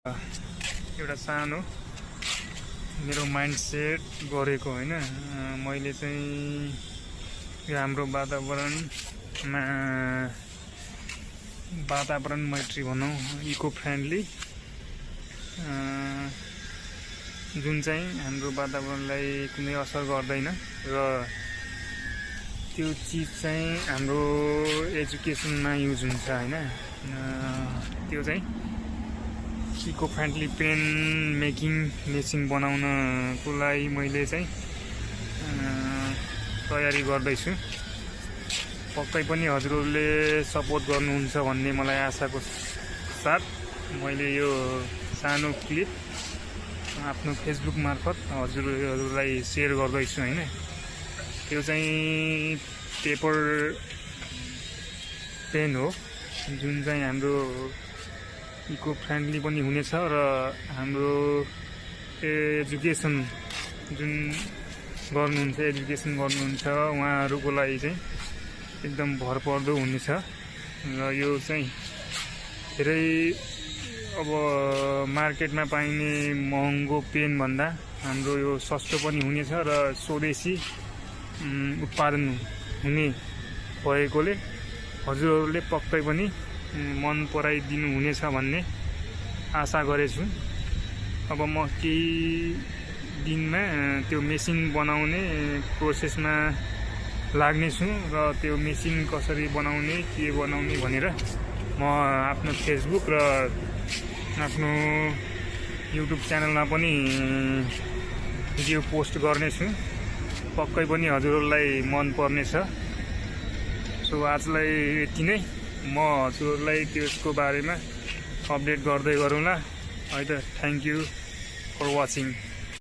एउटा सानो मेरो माइन्डसेट गरेको हैन मैले चाहिँ यो हाम्रो वातावरण मैत्री भनौं इको फ्रेन्डली जुन चाहिँ हाम्रो वातावरणलाई कुनै असर गर्दैन र त्यो चीज चाहिँ हाम्रो एजुकेसनमा युज हुन्छ हैन त्यो चाहिँ eco friendly pen making machine बनाउनको लागि मैले चाहिँ तयारी गर्दैछु। पक्कै पनि हजुरहरूले सपोर्ट गर्नुहुन्छ भन्ने मलाई आशाको साथ मैले यो सानो क्लिप आफ्नो फेसबुक मार्फत हजुरहरूलाई शेयर गर्दैछु हैन। त्यो चाहिँ पेपर पेन हो जुन चाहिँ हाम्रो इको फ्रेन्डली पनि हुनेछ र हाम्रो एजुकेसन जुन गर्नुहुन्छ उहाँहरूको लागि चाहिँ एकदम भरपर्दो हुनेछ र यो चाहिँ धेरै अब मार्केटमा पाइने महँगो पेन भन्दा हाम्रो यो सस्तो पनि हुनेछ र स्वदेशी उत्पादन हुने भएकोले हजुरहरूले पक्कै पनि मन पराइदिनु हुनेछ भन्ने आशा गरेछु। अब म केही दिनमा त्यो मेसिन बनाउने प्रोसेसमा लाग्नेछु र त्यो मेसिन कसरी बनाउने के बनाउने भनेर म आफ्नो फेसबुक र आफ्नो युट्युब च्यानलमा पनि भिडियो पोस्ट गर्नेछु। पक्कै पनि हजुरहरूलाई मन पर्नेछ। सो आजलाई यति नै। म हजुरहरूलाई त्यसको बारेमा अपडेट गर्दै गरौँला। है त थ्याङ्क यू फर वाचिङ।